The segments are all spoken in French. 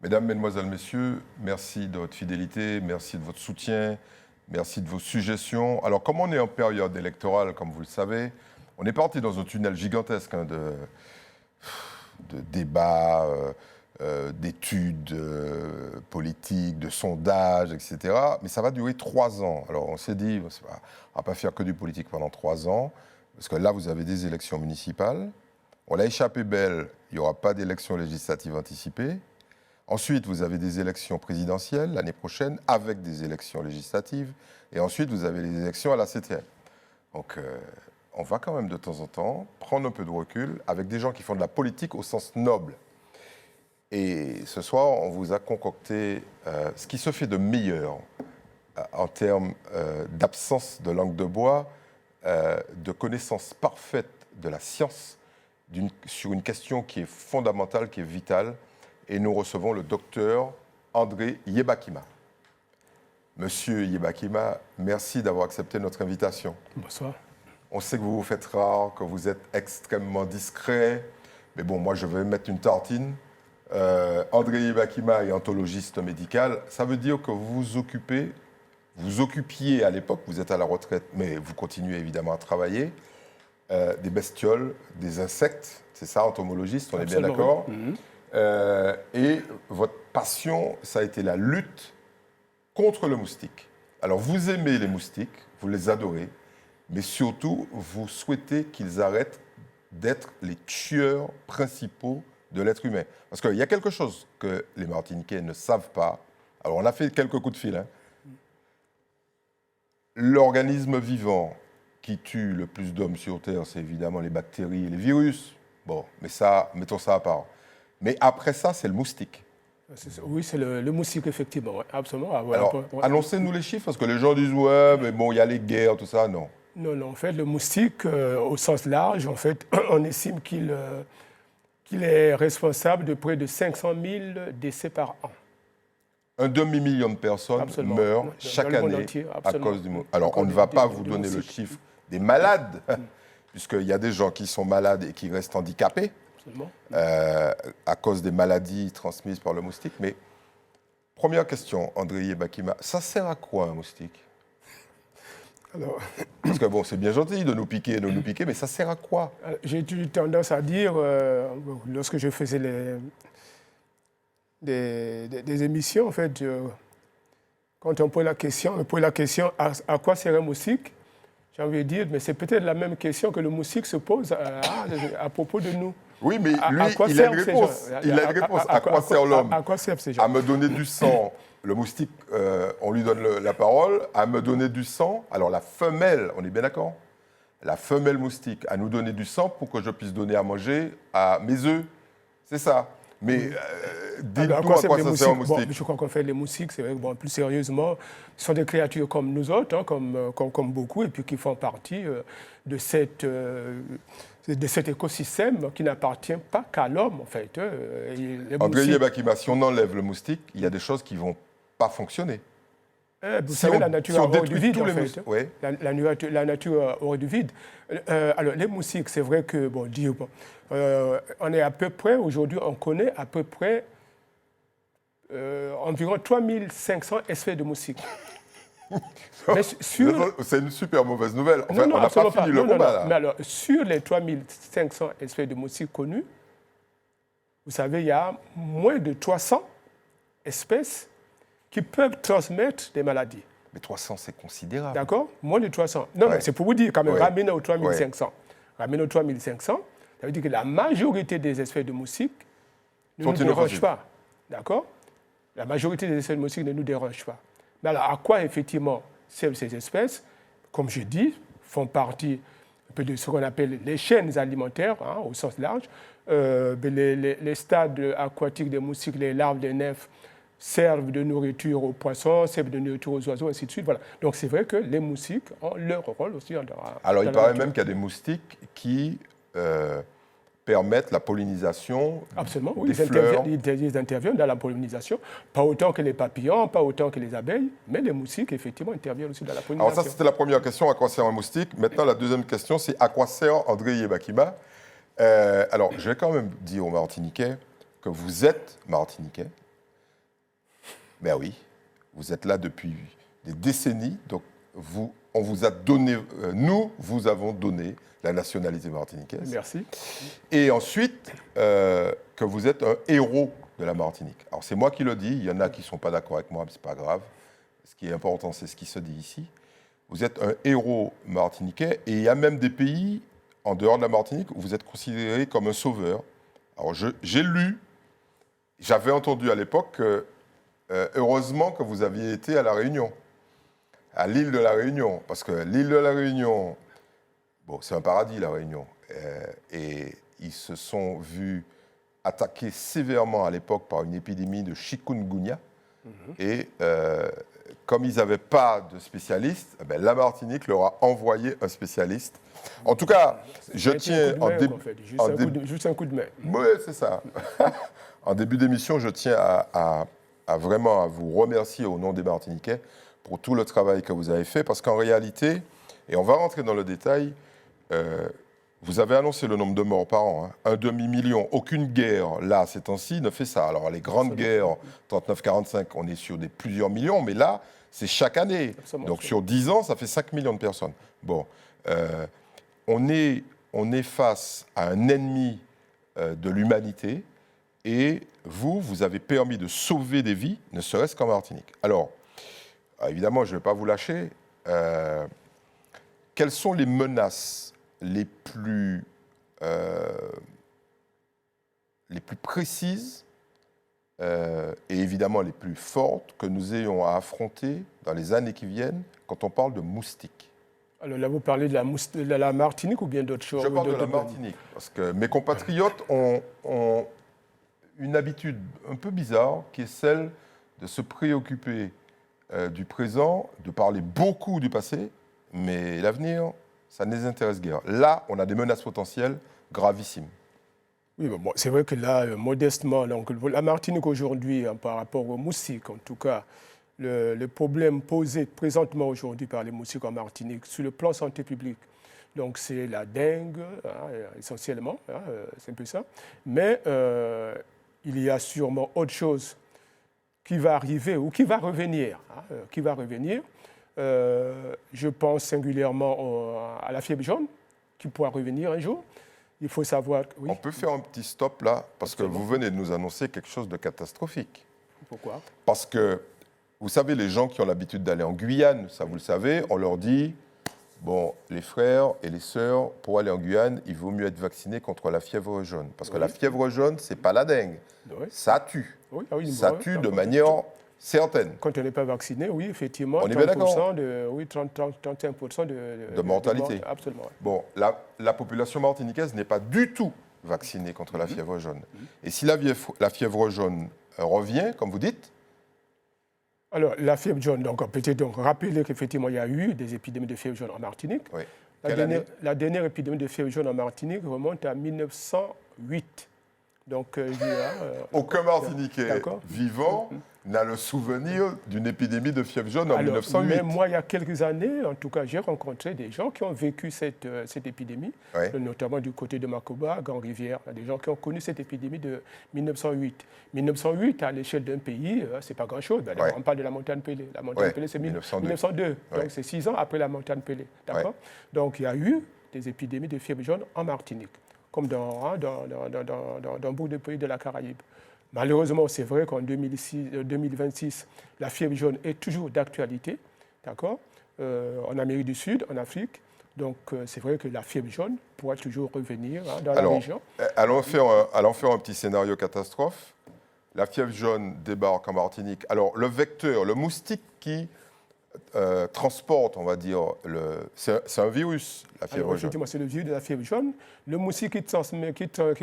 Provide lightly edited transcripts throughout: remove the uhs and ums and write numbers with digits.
Mesdames, Mesdemoiselles, Messieurs, merci de votre fidélité, merci de votre soutien, merci de vos suggestions. Alors, comme on est en période électorale, comme vous le savez, on est parti dans un tunnel gigantesque de débats, d'études politiques, de sondages, etc. Mais ça va durer 3 ans. Alors, on s'est dit, on ne va pas faire que du politique pendant 3 ans, parce que là, vous avez des élections municipales. On l'a échappé belle, il n'y aura pas d'élections législatives anticipées. Ensuite, vous avez des élections présidentielles l'année prochaine avec des élections législatives. Et ensuite, vous avez les élections à la 7e. Donc, on va quand même de temps en temps prendre un peu de recul avec des gens qui font de la politique au sens noble. Et ce soir, on vous a concocté ce qui se fait de meilleur en termes d'absence de langue de bois, de connaissance parfaite de la science sur une question qui est fondamentale, qui est vitale. Et nous recevons le docteur André Yebakima. Monsieur Yebakima, merci d'avoir accepté notre invitation. Bonsoir. On sait que vous vous faites rare, que vous êtes extrêmement discret. Mais bon, moi, je vais mettre une tartine. André Yebakima est ontologiste médical. Ça veut dire que vous occupiez à l'époque, vous êtes à la retraite, mais vous continuez évidemment à travailler, des bestioles, des insectes. C'est ça, entomologiste, on est bien d'accord. Et votre passion, ça a été la lutte contre le moustique. Alors, vous aimez les moustiques, vous les adorez, mais surtout, vous souhaitez qu'ils arrêtent d'être les tueurs principaux de l'être humain. Parce qu'il y a quelque chose que les Martiniquais ne savent pas. Alors, on a fait quelques coups de fil. L'organisme vivant qui tue le plus d'hommes sur Terre, c'est évidemment les bactéries et les virus. Bon, mais ça, mettons ça à part. Mais après ça, c'est le moustique. Oui, c'est le moustique, effectivement, ouais, absolument. Ah, ouais, alors, annoncez-nous les chiffres, parce que les gens disent, ouais, mais bon, il y a les guerres, tout ça, non. Non, en fait, le moustique, au sens large, en fait, on estime qu'il est responsable de près de 500 000 décès par an. Un demi-million de personnes meurent chaque année à cause du moustique. Alors, on ne va pas vous donner le chiffre des malades, puisqu'il y a des gens qui sont malades et qui restent handicapés. À cause des maladies transmises par le moustique. Mais première question, André Yebakima, ça sert à quoi un moustique? Alors... Parce que bon, c'est bien gentil de nous piquer, mais ça sert à quoi? J'ai eu tendance à dire, lorsque je faisais des émissions, en fait, quand on pose la question, à quoi sert un moustique? J'ai envie de dire, mais c'est peut-être la même question que le moustique se pose à propos de nous. Oui, mais lui, il a une réponse. À quoi sert l'homme? À quoi servent ces gens? À me donner du sang. Le moustique, on lui donne la parole. À me donner du sang. Alors la femelle, on est bien d'accord? La femelle moustique, à nous donner du sang pour que je puisse donner à manger à mes œufs. C'est ça. Mais dites-nous à quoi ça sert un moustique. Je crois qu'en fait, les moustiques, c'est vrai que, bon, plus sérieusement, sont des créatures comme nous autres, hein, comme beaucoup, et puis qui font partie de cet écosystème qui n'appartient pas qu'à l'homme, en fait. André Yebakima, si on enlève le moustique, il y a des choses qui ne vont pas fonctionner. Vous savez, la nature aurait du vide, en fait. Oui. La nature aurait du vide. Alors, les moustiques, c'est vrai que, on est à peu près, aujourd'hui, on connaît à peu près environ 3500 espèces de moustiques. C'est une super mauvaise nouvelle. Enfin, on n'a pas fini le combat, là. Mais alors, sur les 3500 espèces de moustiques connues, vous savez, il y a moins de 300 espèces qui peuvent transmettre des maladies. Mais 300, c'est considérable. D'accord? Moins de 300. Non, mais c'est pour vous dire, quand même, ramener aux 3500. Ramener aux 3500, ça veut dire que la majorité des espèces de moustiques ne nous dérangent pas. D'accord? La majorité des espèces de moustiques ne nous dérangent pas. Mais alors, à quoi, effectivement, servent ces espèces? Comme je dis, font partie un peu de ce qu'on appelle les chaînes alimentaires, hein, au sens large. Les stades aquatiques des moustiques, les larves des nymphes, servent de nourriture aux poissons, servent de nourriture aux oiseaux, ainsi de suite. Voilà. Donc c'est vrai que les moustiques ont leur rôle aussi. Alors il paraît même qu'il y a des moustiques qui permettent la pollinisation. Absolument, oui. Des fleurs. Ils interviennent dans la pollinisation, pas autant que les papillons, pas autant que les abeilles, mais les moustiques, effectivement, interviennent aussi dans la pollinisation. Alors ça, c'était la première question, à quoi sert un moustique? Maintenant, la deuxième question, c'est à quoi sert André Yebakima? Alors, je vais quand même dire aux Martiniquais que vous êtes Martiniquais, Ben oui, vous êtes là depuis des décennies, donc on vous a donné, nous vous avons donné la nationalité martiniquaise. Merci. Et ensuite, que vous êtes un héros de la Martinique. Alors c'est moi qui le dis, il y en a qui ne sont pas d'accord avec moi, mais ce n'est pas grave. Ce qui est important, c'est ce qui se dit ici. Vous êtes un héros martiniquais et il y a même des pays en dehors de la Martinique où vous êtes considéré comme un sauveur. Alors j'ai lu, j'avais entendu à l'époque que heureusement que vous aviez été à La Réunion, à l'île de La Réunion, parce que l'île de La Réunion, bon, c'est un paradis La Réunion, et ils se sont vus attaqués sévèrement à l'époque par une épidémie de chikungunya, et comme ils n'avaient pas de spécialiste, eh bien, la Martinique leur a envoyé un spécialiste. En tout cas, je tiens juste un coup de main. Oui, c'est ça. En début d'émission, je tiens à vraiment à vous remercier au nom des Martiniquais pour tout le travail que vous avez fait, parce qu'en réalité, et on va rentrer dans le détail, vous avez annoncé le nombre de morts par an, hein, 1 demi-million. Aucune guerre, là, ces temps-ci, ne fait ça. Alors, les grandes guerres, 39-45, on est sur plusieurs millions, mais là, c'est chaque année. Donc, sur 10 ans, ça fait 5 millions de personnes. Bon, on est face à un ennemi de l'humanité, et vous avez permis de sauver des vies, ne serait-ce qu'en Martinique. Alors, évidemment, je ne vais pas vous lâcher. Quelles sont les menaces les plus précises et évidemment les plus fortes que nous ayons à affronter dans les années qui viennent quand on parle de moustiques? Alors là, vous parlez de la Martinique ou bien d'autres choses? Je parle de la Martinique, parce que mes compatriotes ont une habitude un peu bizarre qui est celle de se préoccuper du présent, de parler beaucoup du passé, mais l'avenir, ça ne les intéresse guère. Là, on a des menaces potentielles gravissimes. Oui, bon, c'est vrai que là, modestement, donc, la Martinique aujourd'hui, hein, par rapport aux moustiques, en tout cas, le problème posé présentement aujourd'hui par les moustiques en Martinique, sur le plan santé publique, donc c'est la dengue, hein, essentiellement, hein, c'est un peu ça. Mais il y a sûrement autre chose qui va arriver ou qui va revenir, je pense singulièrement à la fièvre jaune, qui pourra revenir un jour. Il faut savoir... Oui. On peut faire un petit stop là, parce que vous venez de nous annoncer quelque chose de catastrophique. Pourquoi? Parce que, vous savez, les gens qui ont l'habitude d'aller en Guyane, ça vous le savez, on leur dit, bon, les frères et les sœurs, pour aller en Guyane, il vaut mieux être vacciné contre la fièvre jaune. Parce que la fièvre jaune, ce n'est pas la dengue. Ça tue. Ça tue de manière... certaines. Quand on n'est pas vacciné, oui, effectivement, on est bien d'accord. 35% de mortalité. Absolument. Bon, la population martiniquaise n'est pas du tout vaccinée contre la fièvre jaune. Et si la fièvre jaune revient, comme vous dites... Alors, la fièvre jaune, donc peut-être rappeler qu'effectivement, il y a eu des épidémies de fièvre jaune en Martinique. Oui. La dernière épidémie de fièvre jaune en Martinique remonte à 1908. Donc, aucun Martiniquais vivant n'a le souvenir d'une épidémie de fièvre jaune en 1908. Mais moi, il y a quelques années, en tout cas, j'ai rencontré des gens qui ont vécu cette épidémie, notamment du côté de Macoba, Grand-Rivière. Il y a des gens qui ont connu cette épidémie de 1908. 1908, à l'échelle d'un pays, ce n'est pas grand-chose. On parle de la montagne Pelée. La montagne Pelée, c'est 1902. Donc, c'est 6 ans après la montagne Pelée. D'accord. Donc, il y a eu des épidémies de fièvre jaune en Martinique, comme dans beaucoup de pays de la Caraïbe. Malheureusement, c'est vrai qu'en 2026, la fièvre jaune est toujours d'actualité, d'accord, en Amérique du Sud, en Afrique. Donc, c'est vrai que la fièvre jaune pourra toujours revenir dans la région. Allons faire un petit scénario catastrophe. La fièvre jaune débarque en Martinique. Alors, le vecteur, le moustique qui transporte, on va dire, c'est un virus, la fièvre jaune. Effectivement, c'est le virus de la fièvre jaune. Le moustique qui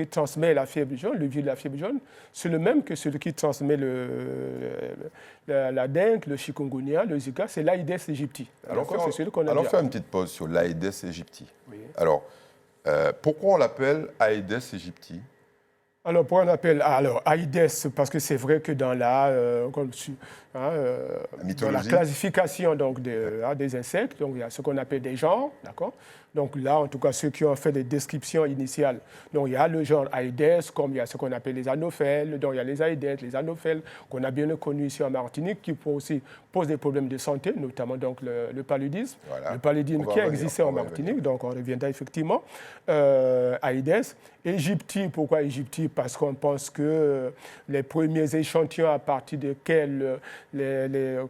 transmet la fièvre jaune, le virus de la fièvre jaune, c'est le même que celui qui transmet la dengue, le chikungunya, le Zika, c'est l'Aedes aegypti. Allons faire une petite pause sur l'Aedes aegypti. Oui. Alors, pourquoi on l'appelle Aedes aegypti? Alors, pourquoi on l'appelle Aedes? Parce que c'est vrai que dans la classification donc, des insectes, donc, il y a ce qu'on appelle des genres, d'accord? Donc là, en tout cas, ceux qui ont fait des descriptions initiales. Donc il y a le genre Aedes, comme il y a ce qu'on appelle les anophèles. Donc il y a les Aedes, les anophèles, qu'on a bien connus ici en Martinique, qui aussi posent des problèmes de santé, notamment donc le paludisme. Voilà. Le paludisme qui a existé en Martinique, donc on reviendra effectivement. Aedes. Égyptie, pourquoi Égyptie? Parce qu'on pense que les premiers échantillons à partir desquels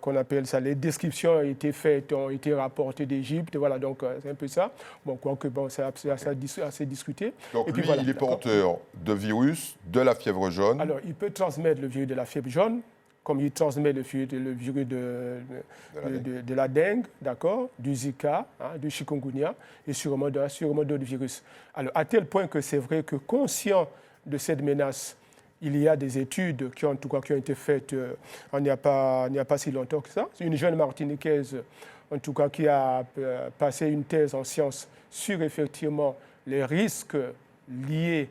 qu'on appelle ça, les descriptions ont été faites, ont été rapportées d'Égypte. Voilà, donc c'est un peu ça. Bon, quoique bon, c'est assez discuté. Donc et puis, lui, voilà, il est porteur de virus de la fièvre jaune. Alors, il peut transmettre le virus de la fièvre jaune, comme il transmet le virus de la dengue, d'accord, du Zika, du chikungunya et sûrement d'autres virus. Alors, à tel point que c'est vrai que conscient de cette menace, il y a des études qui ont été faites il n'y a pas si longtemps que ça. C'est une jeune Martiniquaise, en tout cas, qui a passé une thèse en sciences sur effectivement les risques liés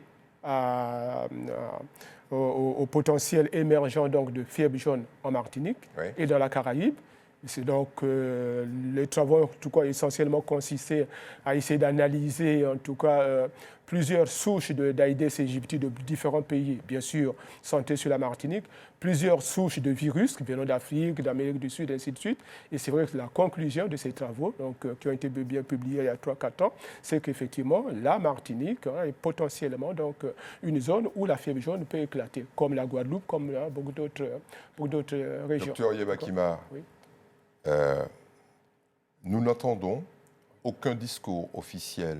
au potentiel émergent donc, de fièvre jaune en Martinique et dans la Caraïbe. C'est donc les travaux, en tout cas, essentiellement consistaient à essayer d'analyser, en tout cas, plusieurs souches d'Aedes aegypti de différents pays, bien sûr, centrés sur la Martinique, plusieurs souches de virus qui viennent d'Afrique, d'Amérique du Sud, et ainsi de suite. Et c'est vrai que la conclusion de ces travaux, donc, qui ont été bien publiés il y a 3-4 ans, c'est qu'effectivement, la Martinique est potentiellement donc, une zone où la fièvre jaune peut éclater, comme la Guadeloupe, comme beaucoup d'autres régions. Docteur Yebakima, oui. Nous n'entendons aucun discours officiel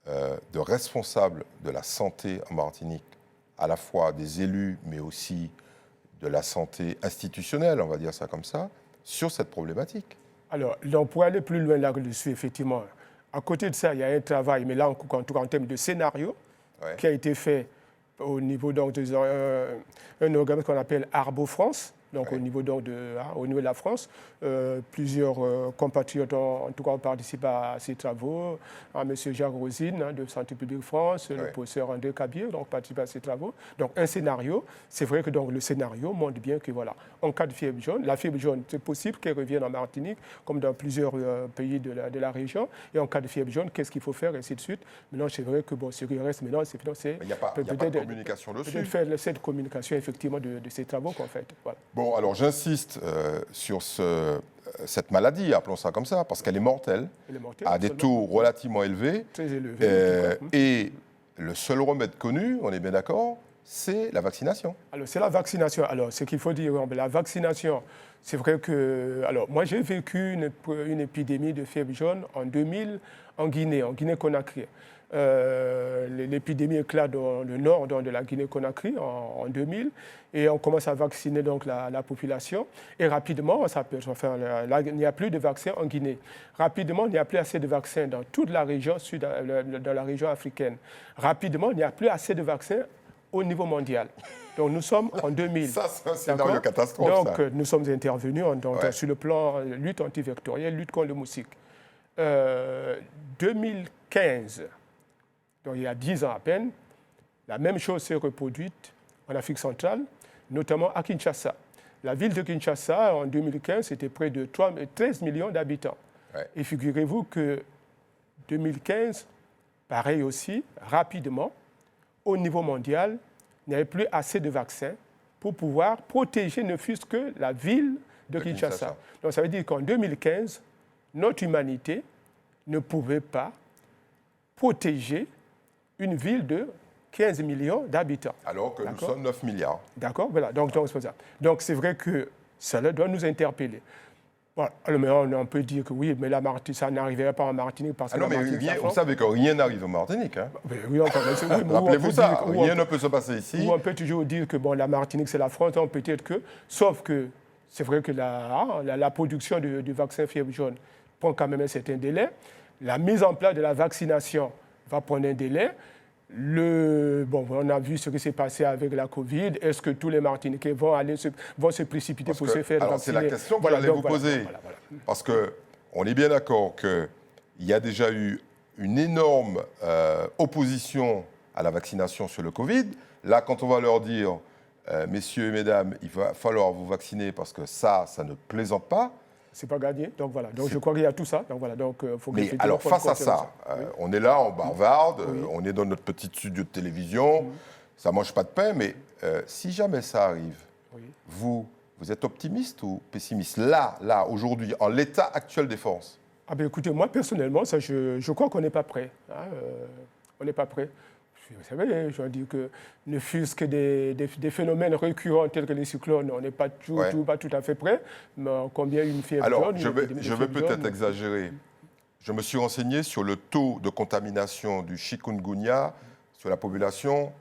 de responsables de la santé en Martinique, à la fois des élus, mais aussi de la santé institutionnelle, on va dire ça comme ça, sur cette problématique. Alors, pour aller plus loin là-dessus, effectivement, à côté de ça, il y a un travail, mais là, en tout cas, en termes de scénario, qui a été fait au niveau d'un organisme qu'on appelle Arbo France. Donc, au niveau de la France, plusieurs compatriotes en tout cas, ont participé à ces travaux. M. Jacques Rosine de Santé publique France, le professeur André Kabir, donc participé à ces travaux. Donc, un scénario, c'est vrai que donc, le scénario montre bien que, voilà, en cas de fièvre jaune, la fièvre jaune, c'est possible qu'elle revienne en Martinique, comme dans plusieurs pays de la région. Et en cas de fièvre jaune, qu'est-ce qu'il faut faire, et ainsi de suite. Maintenant, c'est vrai que, bon, ce qui reste maintenant, c'est... Il n'y a pas de communication dessus. Peut-être faire cette communication, effectivement, de ces travaux qu'on fait. Voilà. Bon, alors j'insiste sur cette maladie, appelons ça comme ça, parce qu'elle est mortelle, à des taux relativement élevés. Très élevés. Et le seul remède connu, on est bien d'accord, c'est la vaccination. Alors, c'est la vaccination. Alors, ce qu'il faut dire, la vaccination, c'est vrai que... Alors, moi, j'ai vécu une épidémie de fièvre jaune en 2000 en Guinée-Conakry. L'épidémie éclate dans le nord de la Guinée-Conakry en 2000 et on commence à vacciner donc la population et rapidement, là, il n'y a plus de vaccins en Guinée. Rapidement, il n'y a plus assez de vaccins dans toute la région dans la région africaine. Rapidement, il n'y a plus assez de vaccins au niveau mondial. Donc nous sommes en 2000. Ça, c'est un scénario catastrophe. Donc nous sommes intervenus sur le plan lutte antivectorielle, lutte contre le moustique. 2015, donc il y a 10 ans à peine, la même chose s'est reproduite en Afrique centrale, notamment à Kinshasa. La ville de Kinshasa, en 2015, c'était près de 13 millions d'habitants. Et figurez-vous que 2015, pareil aussi, rapidement, au niveau mondial, il n'y avait plus assez de vaccins pour pouvoir protéger ne fût-ce que la ville de Kinshasa. Donc ça veut dire qu'en 2015, notre humanité ne pouvait pas protéger une ville de 15 millions d'habitants. Alors que nous sommes 9 milliards. D'accord, voilà. Donc c'est ça. Donc c'est vrai que cela doit nous interpeller. Bon, alors, on peut dire que oui, mais ça n'arriverait pas en Martinique parce que vous savez que rien n'arrive en Martinique. Hein? Oui, rappelez-vous ça, rien ne peut se passer ici. Ou on peut toujours dire que bon, la Martinique, c'est la France, peut-être que, sauf que c'est vrai que la production du vaccin fièvre jaune prend quand même un certain délai. La mise en place de la vaccination va prendre un délai. On a vu ce qui s'est passé avec la Covid. Est-ce que tous les Martiniquais vont se précipiter pour se faire vacciner? C'est la question que j'allais vous poser. Parce qu'on est bien d'accord qu'il y a déjà eu une énorme opposition à la vaccination sur le Covid. Là, quand on va leur dire, messieurs et mesdames, il va falloir vous vacciner parce que ça ne plaisante pas, C'est pas gagné. Donc voilà. Donc je crois qu'il y a tout ça. Donc voilà. Donc faut mais alors face à ça, on est là, on bavarde, on est dans notre petit studio de télévision, ça mange pas de pain, mais si jamais ça arrive, vous êtes optimiste ou pessimiste là, aujourd'hui, en l'état actuel des forces? Ah ben écoutez, moi personnellement, ça, je crois qu'on n'est pas prêt. Hein, on n'est pas prêt. Vous savez, je veux dire que ne fût-ce que des phénomènes récurrents tels que les cyclones, on n'est pas tout à fait prêt. Mais combien une fièvre jaune? Alors, je vais peut-être exagérer. Je me suis renseigné sur le taux de contamination du chikungunya sur la population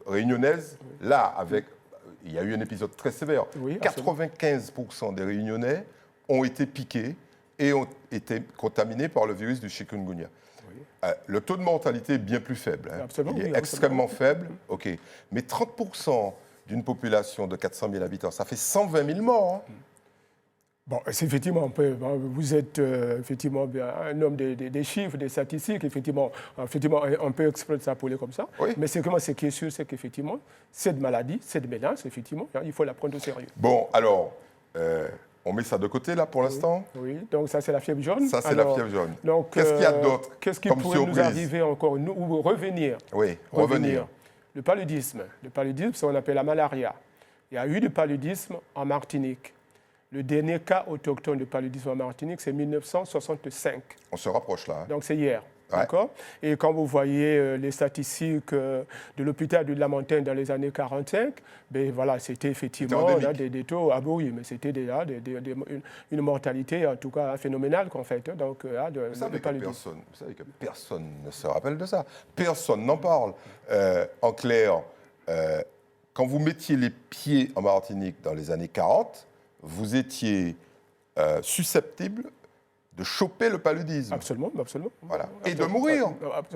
réunionnaise. Là, il y a eu un épisode très sévère. 95% des Réunionnais ont été piqués et ont été contaminés par le virus du chikungunya. Le taux de mortalité est bien plus faible. Hein. Il est extrêmement faible. OK. Mais 30% d'une population de 400 000 habitants, ça fait 120 000 morts. Hein. Bon, effectivement, vous êtes effectivement un homme des chiffres, des statistiques. Effectivement, on peut exploiter ça pour les comme ça. Oui. Mais ce qui est sûr, c'est qu'effectivement, cette maladie, cette menace, effectivement, il faut la prendre au sérieux. Bon, alors... on met ça de côté, là, pour l'instant? Oui, donc ça, c'est la fièvre jaune. Ça, c'est la fièvre jaune. Qu'est-ce qu'il y a d'autre? Qu'est-ce qui pourrait nous arriver encore, ou revenir? Oui, revenir. Le paludisme. Le paludisme, c'est ce qu'on appelle la malaria. Il y a eu du paludisme en Martinique. Le dernier cas autochtone de paludisme en Martinique, c'est 1965. On se rapproche, là. Hein. Donc, c'est hier. D'accord. Et quand vous voyez les statistiques de l'hôpital de Lamontagne dans les années 45, ben voilà, c'était effectivement des taux, mais c'était déjà une mortalité en tout cas phénoménale qu'en fait. Donc, vous savez que personne ne se rappelle de ça. Personne n'en parle. En clair, quand vous mettiez les pieds en Martinique dans les années 40, vous étiez susceptible de choper le paludisme. Absolument. Voilà. Absolument. Et de mourir.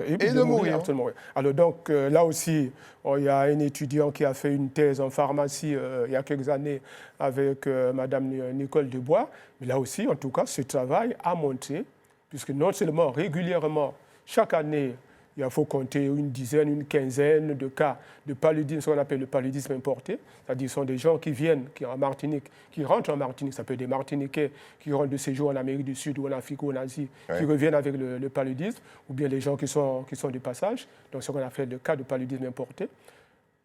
Et de mourir. Absolument. Alors donc, là aussi, il y a un étudiant qui a fait une thèse en pharmacie il y a quelques années avec Madame Nicole Dubois. Mais là aussi, en tout cas, ce travail a montré, puisque non seulement régulièrement, chaque année, il faut compter une dizaine, une quinzaine de cas de paludisme, ce qu'on appelle le paludisme importé. C'est-à-dire ce sont des gens qui viennent en Martinique, qui rentrent en Martinique. Ça peut être des Martiniquais qui rentrent de séjour en Amérique du Sud ou en Afrique ou en Asie, qui reviennent avec le paludisme, ou bien les gens qui sont de passage. Donc ce qu'on appelle le cas de paludisme importé.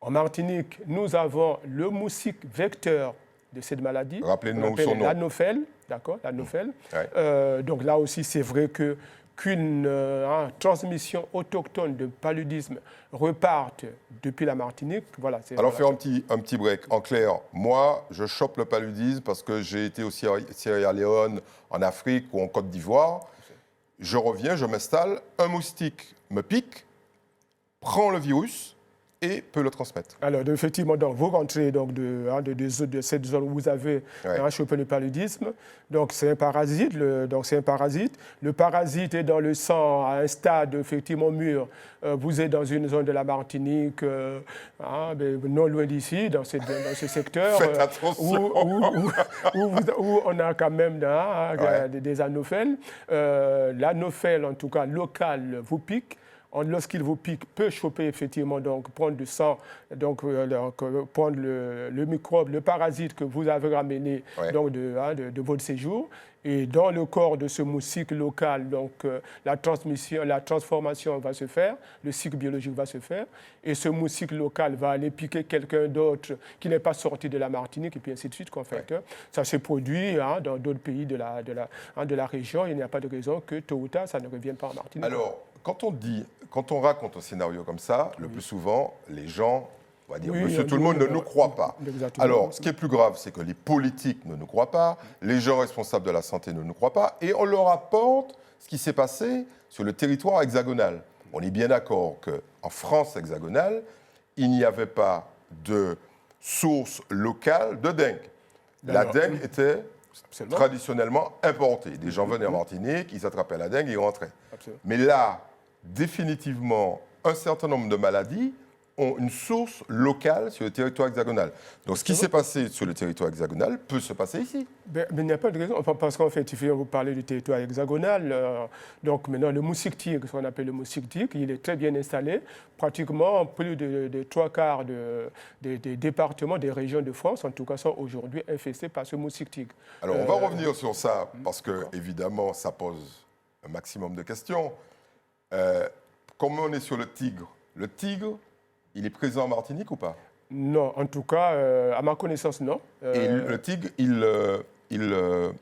En Martinique, nous avons le moustique vecteur de cette maladie. Rappelez-nous son nom. L'anophèle, d'accord, l'anophèle. Donc là aussi, c'est vrai qu'une transmission autochtone de paludisme reparte depuis la Martinique. Voilà, alors, faire un petit break. En clair, moi, je chope le paludisme parce que j'ai été au Sierra Leone, en Afrique ou en Côte d'Ivoire. Je reviens, je m'installe, un moustique me pique, prend le virus et peut le transmettre. Alors, effectivement, donc, vous rentrez donc, de cette zone où vous avez chopé le paludisme. Donc, c'est un parasite. Le parasite est dans le sang à un stade effectivement mûr. Vous êtes dans une zone de la Martinique, non loin d'ici, dans ce secteur, faites attention. où on a quand même des anophèles. L'anophèle, en tout cas local, vous pique. Lorsqu'il vous pique, peut choper effectivement, donc prendre du sang, donc prendre le microbe, le parasite que vous avez ramené donc, de votre séjour. Et dans le corps de ce moustique local, donc la transformation va se faire, le cycle biologique va se faire, et ce moustique local va aller piquer quelqu'un d'autre qui n'est pas sorti de la Martinique, et puis ainsi de suite. En fait, ça se produit dans d'autres pays de la région. Il n'y a pas de raison que tôt ou tard, ça ne revienne pas en Martinique. Alors, quand on raconte un scénario comme ça, le plus souvent, les gens, on va dire, monsieur tout le monde ne nous croit pas. Exactement. Alors, ce qui est plus grave, c'est que les politiques ne nous croient pas, les gens responsables de la santé ne nous croient pas, et on leur apporte ce qui s'est passé sur le territoire hexagonal. On est bien d'accord qu'en France hexagonale, il n'y avait pas de source locale de dengue. La dengue était traditionnellement importée. Des gens venaient en Martinique, ils attrapaient la dengue et ils rentraient. Absolument. Mais là, définitivement, un certain nombre de maladies ont une source locale sur le territoire hexagonal. Donc ce qui s'est passé sur le territoire hexagonal peut se passer ici. Mais il n'y a pas de raison, enfin, parce qu'en fait, il faut vous parler du territoire hexagonal. Donc maintenant, le Moustique-Tigre, ce qu'on appelle le Moustique-Tigre, il est très bien installé. Pratiquement plus de 3/4 des départements, des régions de France, en tout cas, sont aujourd'hui infestés par ce Moustique-Tigre. Alors on va revenir sur ça, parce que évidemment, ça pose un maximum de questions. Comme on est sur le tigre, il est présent en Martinique ou pas? Non, en tout cas, à ma connaissance, non. Et le tigre, il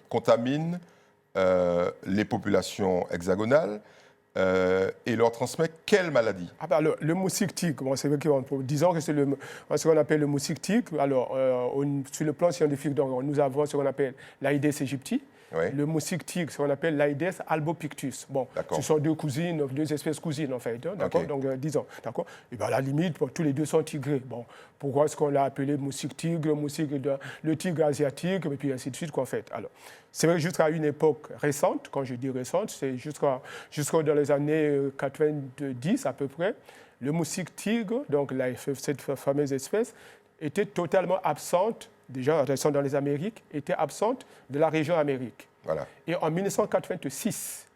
contamine les populations hexagonales et leur transmet quelle maladie? Alors, le moustique-tigre, bon, c'est vrai disons que c'est ce qu'on appelle le moustique-tigre. Alors, sur le plan scientifique, donc, nous avons ce qu'on appelle l'Aedes aegypti. Oui. Le moustique-tigre, ce qu'on appelle l'Aedes albopictus. Bon, ce sont deux espèces cousines, en fait. D'accord. Okay. Donc, disons. D'accord. Et bien, à la limite, bon, tous les deux sont tigrés. Bon, pourquoi est-ce qu'on l'a appelé moustique-tigre, le tigre asiatique, et puis ainsi de suite, qu'en fait. Alors, c'est vrai, jusqu'à une époque récente, quand je dis récente, c'est jusqu'à dans les années 90 à peu près, le moustique-tigre, donc cette fameuse espèce, était totalement absente. Déjà, dans les Amériques, était absente de la région Amérique. Voilà. Et en 1986,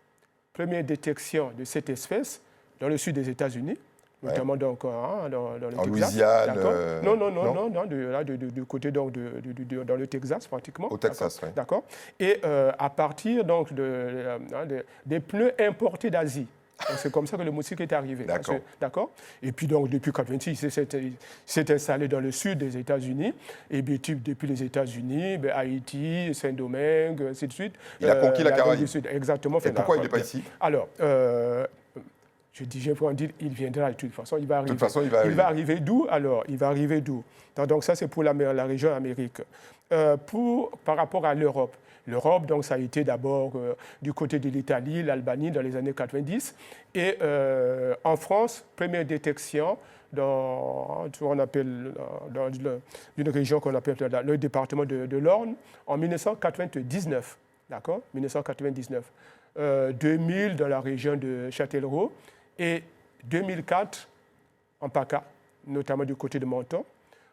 première détection de cette espèce dans le sud des États-Unis, notamment donc, dans le Texas. Louisiane. Non, du côté donc, dans le Texas pratiquement. Au Texas, oui. D'accord. Et à partir donc, des pneus importés d'Asie. C'est comme ça que le moustique est arrivé. D'accord. Et puis donc depuis 1986, il s'est installé dans le sud des États-Unis. Et puis depuis les États-Unis, Haïti, Saint-Domingue, ainsi de suite. Il a conquis la Caraïbe. Exactement. Et pourquoi il n'est pas ici? Alors, je pourrais dire, il viendra de toute façon. Il va arriver. De toute façon, il va arriver. Il va arriver d'où alors? Il va arriver d'où? Donc ça, c'est pour la région Amérique. Par rapport à l'Europe. L'Europe, donc, ça a été d'abord du côté de l'Italie, l'Albanie dans les années 90. Et en France, première détection dans une région qu'on appelle le département de l'Orne en 1999. D'accord? 1999. 2000 dans la région de Châtellerault et 2004 en PACA, notamment du côté de Menton.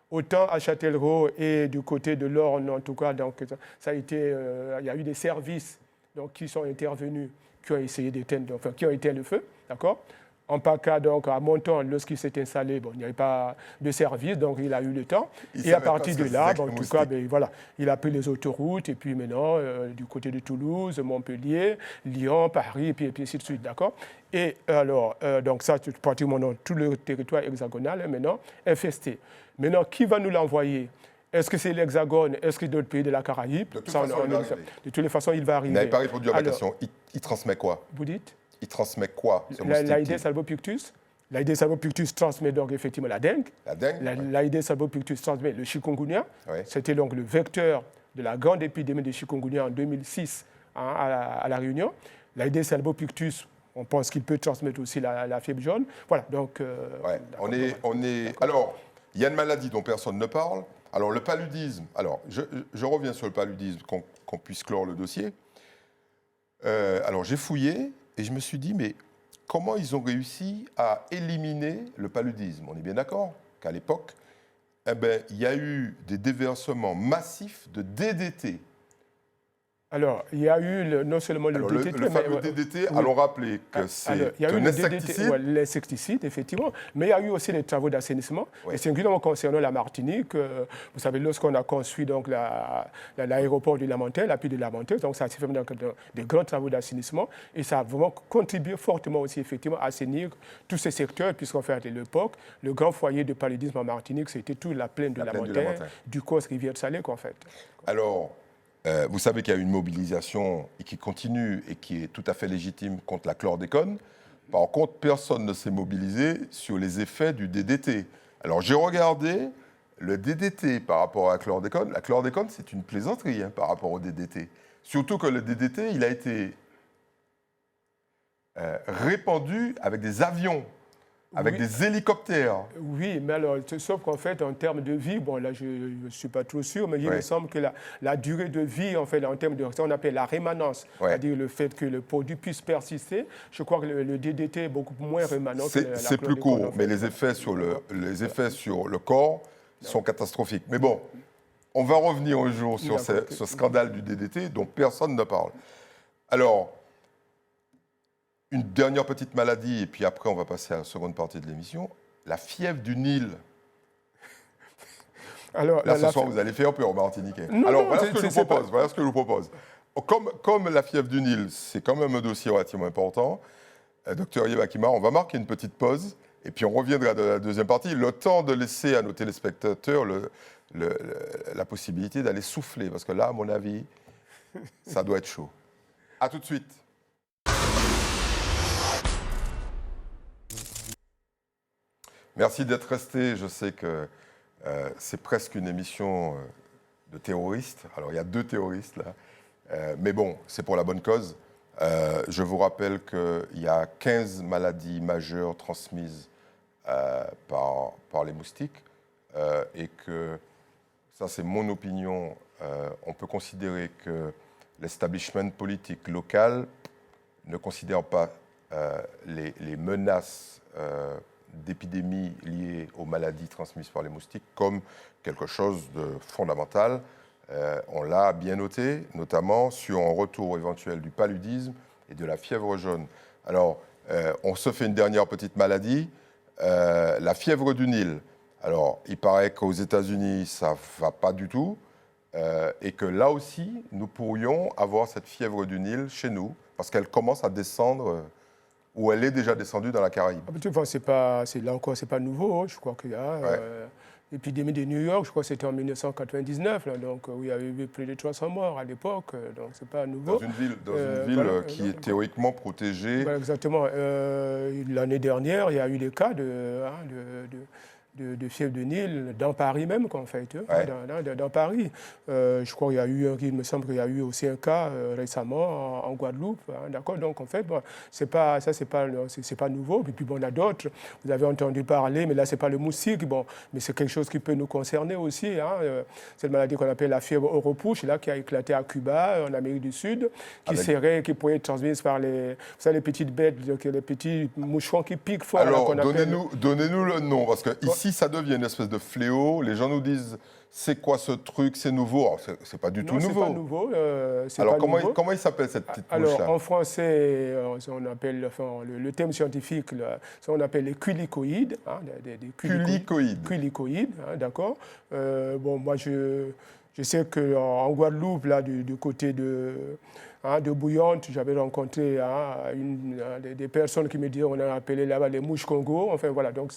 Autant à Châtellerault et du côté de l'Orne, en tout cas, donc, ça a été, il y a eu des services donc, qui sont intervenus, qui ont essayé d'éteindre, enfin, qui ont éteint le feu, d'accord. En PACA, donc à Menton, lorsqu'il s'est installé, bon, il n'y avait pas de service, donc il a eu le temps. Et à partir de là, bon, en tout cas, voilà, il a pris les autoroutes, et puis maintenant, du côté de Toulouse, Montpellier, Lyon, Paris, et puis ainsi de suite, d'accord. Et alors, donc ça, pratiquement dans tout le territoire hexagonal, maintenant, infesté. Maintenant, qui va nous l'envoyer? Est-ce que c'est l'Hexagone? Est-ce que c'est d'autres pays de la Caraïbe? De toutes les façons, il va arriver. Vous n'avez pas répondu à ma question. Il transmet quoi? Vous dites? Il transmet quoi, ce l'Aedes albopictus. L'Aedes albopictus transmet donc effectivement la dengue. La dengue. L'Aedes albopictus transmet le chikungunya. Oui. C'était donc le vecteur de la grande épidémie de chikungunya en 2006 à La Réunion. L'Aedes albopictus, on pense qu'il peut transmettre aussi la fièvre jaune. Voilà, donc... Alors, il y a une maladie dont personne ne parle. Alors, le paludisme. Alors, je reviens sur le paludisme, qu'on puisse clore le dossier. Alors, j'ai fouillé et je me suis dit, mais comment ils ont réussi à éliminer le paludisme? On est bien d'accord qu'à l'époque, il y a eu des déversements massifs de DDT. Alors, il y a eu non seulement le DDT... Le fameux DDT, allons rappeler que c'est un insecticide. L'insecticide, effectivement. Mais il y a eu aussi des travaux d'assainissement. Oui. Et singulièrement concernant la Martinique, vous savez, lorsqu'on a construit l'aéroport du Lamentin, l'appui du Lamentin, donc ça a fait des grands travaux d'assainissement. Et ça a vraiment contribué fortement aussi, effectivement, à assainir tous ces secteurs, puisqu'en fait, à l'époque, le grand foyer de paludisme en Martinique, c'était toute la plaine du Lamentin, du Causse, Rivière-Salée, en fait. Alors... vous savez qu'il y a une mobilisation et qui continue et qui est tout à fait légitime contre la chlordécone. Par contre, personne ne s'est mobilisé sur les effets du DDT. Alors, j'ai regardé le DDT par rapport à la chlordécone. La chlordécone, c'est une plaisanterie par rapport au DDT. Surtout que le DDT, il a été répandu avec des avions. avec des hélicoptères. Oui, mais alors, sauf qu'en fait, en termes de vie, bon, là, je ne suis pas trop sûr, mais il me semble que la durée de vie, en fait, en termes de ce qu'on appelle la rémanence, c'est-à-dire le fait que le produit puisse persister, je crois que le DDT est beaucoup moins rémanent que la C'est plus court, mais les effets sur le corps sont catastrophiques. Mais bon, on va revenir un jour sur ce scandale du DDT dont personne ne parle. Alors, une dernière petite maladie, et puis après on va passer à la seconde partie de l'émission, la fièvre du Nil. Alors, là, ce soir, vous allez faire peur aux Martiniquais. Alors, voilà ce que je vous propose. Comme la fièvre du Nil, c'est quand même un dossier relativement important, docteur Yebakima, on va marquer une petite pause, et puis on reviendra de la deuxième partie, le temps de laisser à nos téléspectateurs la possibilité d'aller souffler, parce que là, à mon avis, ça doit être chaud. À tout de suite. Merci d'être resté. Je sais que c'est presque une émission de terroristes. Alors, il y a 2 terroristes là. Mais bon, c'est pour la bonne cause. Je vous rappelle qu'il y a 15 maladies majeures transmises par les moustiques. Et que, ça c'est mon opinion, on peut considérer que l'establishment politique local ne considère pas les menaces d'épidémies liées aux maladies transmises par les moustiques comme quelque chose de fondamental. On l'a bien noté, notamment sur un retour éventuel du paludisme et de la fièvre jaune. Alors, on se fait une dernière petite maladie, la fièvre du Nil. Alors, il paraît qu'aux États-Unis, ça ne va pas du tout, et que là aussi, nous pourrions avoir cette fièvre du Nil chez nous, parce qu'elle commence à descendre... ou elle est déjà descendue dans la Caraïbe. Là encore, ce n'est pas nouveau. Je crois qu'il y a l'épidémie de New York, je crois que c'était en 1999, là, donc il y a eu plus de 300 morts à l'époque, donc ce n'est pas nouveau. Dans une ville qui est théoriquement protégée. Exactement. L'année dernière, il y a eu des cas de fièvre de Nil dans Paris même, en fait, dans Paris. Je crois il me semble qu'il y a eu aussi un cas récemment en Guadeloupe, d'accord. Donc en fait, bon, c'est pas nouveau. Et puis bon, on a d'autres. Vous avez entendu parler, mais là c'est pas le moustique, bon, mais c'est quelque chose qui peut nous concerner aussi. C'est une maladie qu'on appelle la fièvre europouche, là qui a éclaté à Cuba, en Amérique du Sud, qui pourrait être transmise par les petites bêtes, les petits moucherons qui piquent fort. Alors donnez-nous le nom, parce que ici, ça devient une espèce de fléau. Les gens nous disent, c'est quoi ce truc, c'est nouveau. C'est pas du tout nouveau. C'est pas nouveau. Alors, comment il s'appelle cette petite mouche-là? Alors, en français, on appelle, le terme scientifique, on appelle les culicoïdes. Des culicoïdes, d'accord. Bon, moi, je sais qu'en Guadeloupe, là, du côté de Bouillante, j'avais rencontré des personnes qui me disaient, on a appelé là-bas les mouches Congo, enfin voilà, donc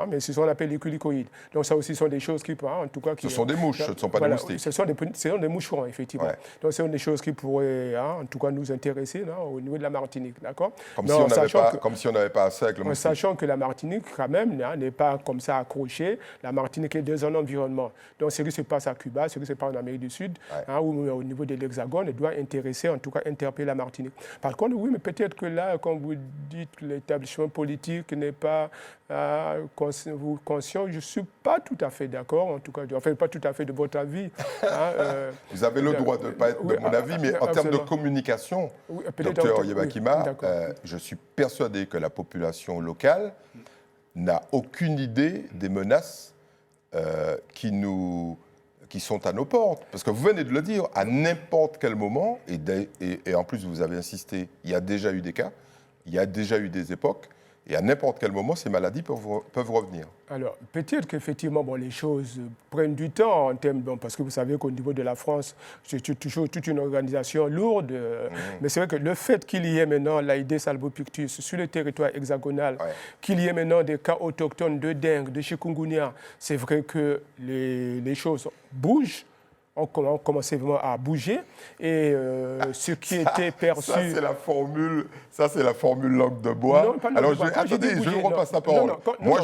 mais ce sont appelés les culicoïdes. Donc ça aussi sont des choses qui, en tout cas... Ce sont des mouches, ce ne sont pas des moustiques. Ce sont des moucherons, effectivement. Ouais. Donc ce sont des choses qui pourraient, en tout cas, nous intéresser au niveau de la Martinique, d'accord. Comme si on n'avait pas assez avec le moustique. Sachant que la Martinique, quand même, n'est pas comme ça accrochée. La Martinique est dans un environnement. Donc ce qui se passe à Cuba, ce qui se passe en Amérique du Sud, ou au niveau de l'Hexagone, doit intéresser, en tout cas interpeller la Martinique. Par contre, oui, mais peut-être que là, comme vous dites, l'établissement politique n'est pas conscient, je ne suis pas tout à fait d'accord, en tout cas, enfin pas tout à fait de votre avis. Vous avez le droit de ne pas être de mon avis, mais en termes de communication, docteur Yebakima, je suis persuadé que la population locale n'a aucune idée des menaces qui sont à nos portes. Parce que vous venez de le dire, à n'importe quel moment, et en plus vous avez insisté, il y a déjà eu des cas, il y a déjà eu des époques, et à n'importe quel moment, ces maladies peuvent revenir. Alors, peut-être qu'effectivement, les choses prennent du temps en termes... parce que vous savez qu'au niveau de la France, c'est toujours toute une organisation lourde. Mais c'est vrai que le fait qu'il y ait maintenant l'Aedes albopictus sur le territoire hexagonal, qu'il y ait maintenant des cas autochtones de dengue, de chikungunya, c'est vrai que les choses bougent. On commençait vraiment à bouger et ce qui était perçu... Ça, c'est la formule langue de bois. Alors, attendez, je vous repasse la parole. Moi,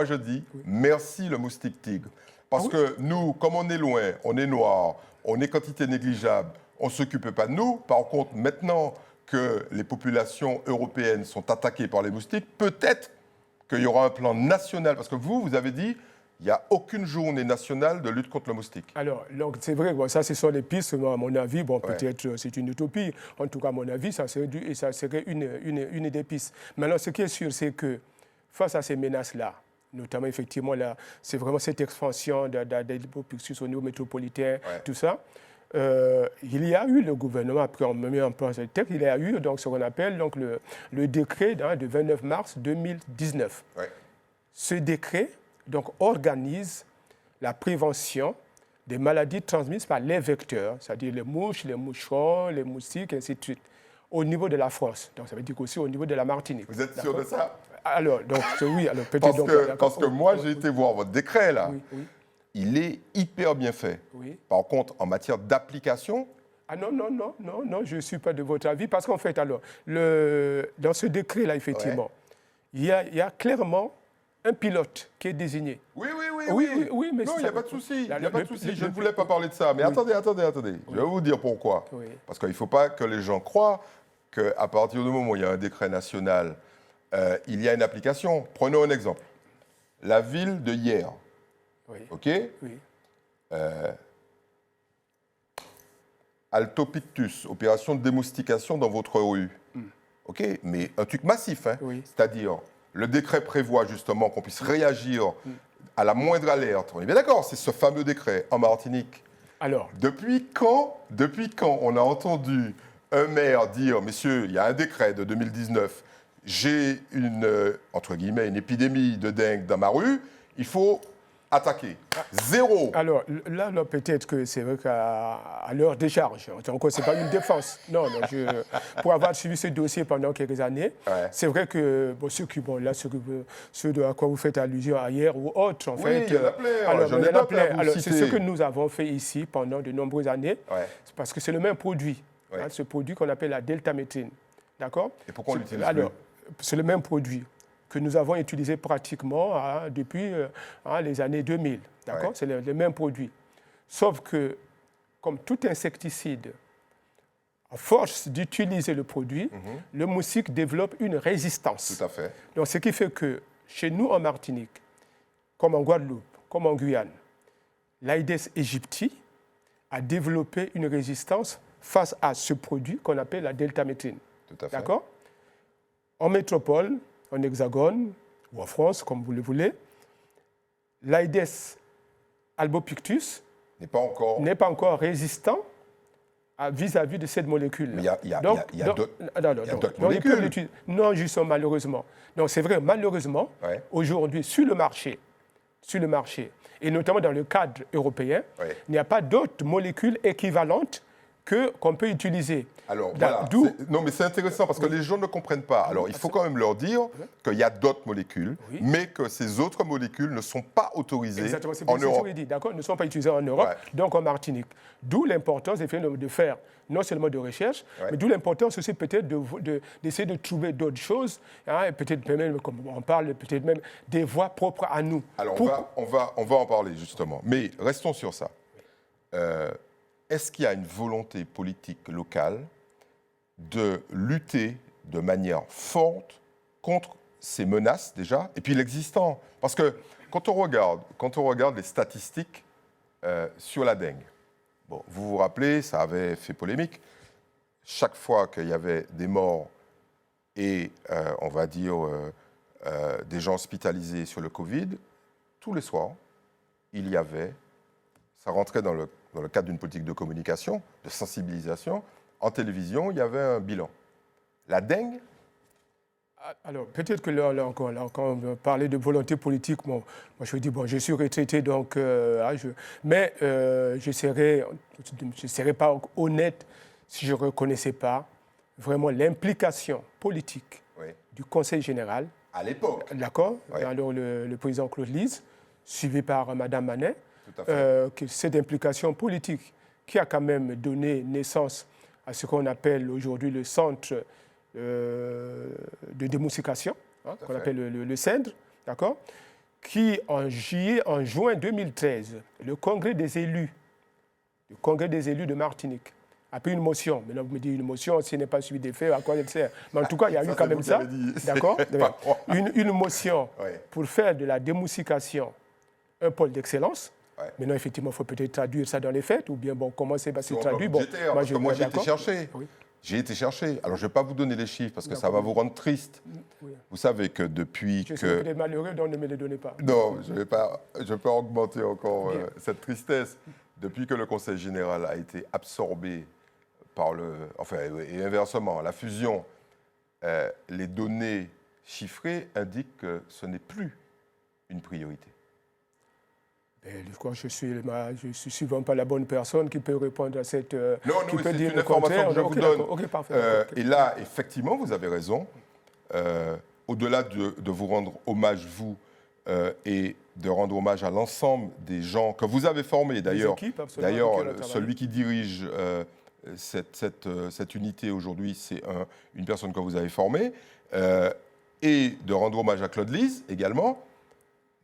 je dis, merci le moustique tigre. Parce que nous, comme on est loin, on est noir, on est quantité négligeable, on ne s'occupe pas de nous. Par contre, maintenant que les populations européennes sont attaquées par les moustiques, peut-être qu'il y aura un plan national? Parce que vous avez dit, il n'y a aucune journée nationale de lutte contre le moustique. Alors, c'est vrai, bon, ça, ce sont les pistes, à mon avis. Bon, peut-être c'est une utopie. En tout cas, à mon avis, ça serait une des pistes. Maintenant, ce qui est sûr, c'est que face à ces menaces-là, notamment, effectivement, là, c'est vraiment cette expansion d'Albopictus au niveau métropolitain, tout ça. Il y a eu le gouvernement, après on met en place le texte, il y a eu donc, ce qu'on appelle donc, le décret de 29 mars 2019. Ce décret donc, organise la prévention des maladies transmises par les vecteurs, c'est-à-dire les mouches, les moucherons, les moustiques, ainsi de suite, au niveau de la France. Donc ça veut dire aussi au niveau de la Martinique. Vous êtes sûr de ça? Alors, donc, oui, alors peut-être... Parce que moi, j'ai été voir votre décret, là. Oui. Il est hyper bien fait. Oui. Par contre, en matière d'application... Ah non, je ne suis pas de votre avis. Parce qu'en fait, alors, dans ce décret-là, effectivement, il y a clairement un pilote qui est désigné. Oui, mais non, il n'y a pas de souci. Il n'y a pas de souci. Je ne voulais pas parler de ça. Mais attendez. Je vais vous dire pourquoi. Parce qu'il ne faut pas que les gens croient qu'à partir du moment où il y a un décret national, il y a une application. Prenons un exemple. La ville de hier. OK? Altopictus, opération de démoustication dans votre rue. OK? Mais un truc massif, hein? C'est-à-dire, le décret prévoit justement qu'on puisse réagir à la moindre alerte. On est bien d'accord, c'est ce fameux décret en Martinique. Alors, depuis quand on a entendu un maire dire, messieurs, il y a un décret de 2019, j'ai entre guillemets, une épidémie de dengue dans ma rue, il faut attaquer. Zéro. Alors là, peut-être que c'est vrai qu'à leur décharge, donc ce n'est pas une défense. Non, pour avoir suivi ce dossier pendant quelques années, c'est vrai que ceux à quoi vous faites allusion hier ou autres, en fait. Il y en a plein. Alors, c'est ce que nous avons fait ici pendant de nombreuses années, parce que c'est le même produit, ce produit qu'on appelle la deltamétrine. D'accord? Et pourquoi on l'utilise? Alors, c'est le même produit que nous avons utilisé pratiquement depuis les années 2000. D'accord? C'est le même produit. Sauf que, comme tout insecticide, à force d'utiliser le produit, le moustique développe une résistance. Tout à fait. Donc, ce qui fait que chez nous en Martinique, comme en Guadeloupe, comme en Guyane, l'Aedes aegypti a développé une résistance face à ce produit qu'on appelle la deltamétrine. Tout à fait. D'accord? En métropole, en Hexagone ou en France, comme vous le voulez, l'Aedes albopictus n'est pas encore résistant vis-à-vis de cette molécule. Mais il y a d'autres molécules. Non, justement, malheureusement. Donc c'est vrai, malheureusement, aujourd'hui, sur le marché, et notamment dans le cadre européen, il n'y a pas d'autres molécules équivalentes qu'on peut utiliser. Alors, non, mais c'est intéressant parce que les gens ne comprennent pas. Alors, il faut quand même leur dire qu'il y a d'autres molécules, mais que ces autres molécules ne sont pas autorisées en Europe. D'accord, ne sont pas utilisées en Europe, donc en Martinique. D'où l'importance de faire non seulement de recherche, mais d'où l'importance aussi peut-être d'essayer de trouver d'autres choses, peut-être même, comme on parle, peut-être même des voies propres à nous. Alors, on va en parler justement, mais restons sur ça. Est-ce qu'il y a une volonté politique locale de lutter de manière forte contre ces menaces déjà, et puis l'existant? Parce que quand on regarde les statistiques sur la dengue, bon, vous vous rappelez, ça avait fait polémique. Chaque fois qu'il y avait des morts et, on va dire, des gens hospitalisés sur le Covid, tous les soirs, il y avait, ça rentrait dans le cadre d'une politique de communication, de sensibilisation, en télévision, il y avait un bilan. La dengue? Alors, peut-être que là encore, quand on parlait de volonté politique, moi je dis, je suis retraité, donc, mais je ne serais pas honnête si je ne reconnaissais pas vraiment l'implication politique du Conseil général. À l'époque. D'accord, alors le président Claude Lise, suivi par Mme Manet, cette implication politique qui a quand même donné naissance à ce qu'on appelle aujourd'hui le centre de démoustication, qu'on appelle le CENDRE, d'accord, qui en juin 2013, le Congrès des élus de Martinique Après une motion, maintenant vous me dites une motion, si elle n'est pas suivie des faits, à quoi elle sert? Mais en tout cas, il y a eu quand même ça. D'accord? Une motion pour faire de la démoussication un pôle d'excellence. Maintenant, effectivement, il faut peut-être traduire ça dans les faits, ou bien, bon, comment c'est traduit? Bon, moi, j'ai été chercher. Oui. J'ai été chercher. Alors, je ne vais pas vous donner les chiffres parce que ça va vous rendre triste. Oui. Vous savez que depuis que... Je suis peut-être malheureux, donc ne me les donnez pas. Non, je ne vais pas augmenter encore cette tristesse. Depuis que le Conseil général a été absorbé par et inversement, la fusion, les données chiffrées indiquent que ce n'est plus une priorité. Je crois que je suis souvent pas la bonne personne qui peut répondre à cette... Non, c'est une information que je vous donne. Okay, parfait. Et là, effectivement, vous avez raison. Au-delà de vous rendre hommage, vous, et de rendre hommage à l'ensemble des gens que vous avez formés. D'ailleurs, celui qui dirige cette unité aujourd'hui, c'est une personne que vous avez formée. Et de rendre hommage à Claude Lise également.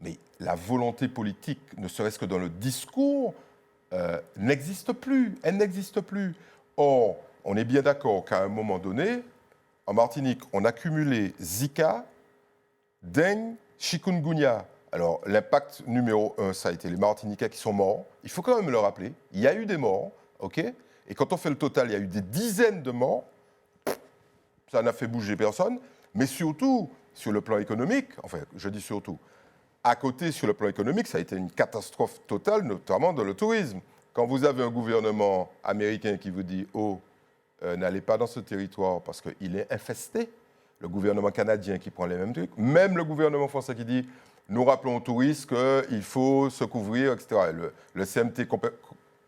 Mais la volonté politique, ne serait-ce que dans le discours, n'existe plus. Elle n'existe plus. Or, on est bien d'accord qu'à un moment donné, en Martinique, on a cumulé Zika, dengue, chikungunya. Alors, l'impact numéro 1, ça a été les Martiniquais qui sont morts. Il faut quand même le rappeler. Il y a eu des morts, OK ? Et quand on fait le total, il y a eu des dizaines de morts. Ça n'a fait bouger personne. Mais surtout, sur le plan économique, enfin, je dis surtout, à côté, sur le plan économique, ça a été une catastrophe totale, notamment dans le tourisme. Quand vous avez un gouvernement américain qui vous dit « Oh, n'allez pas dans ce territoire parce qu'il est infesté », le gouvernement canadien qui prend les mêmes trucs, même le gouvernement français qui dit « Nous rappelons aux touristes qu'il faut se couvrir, etc. » Le CMT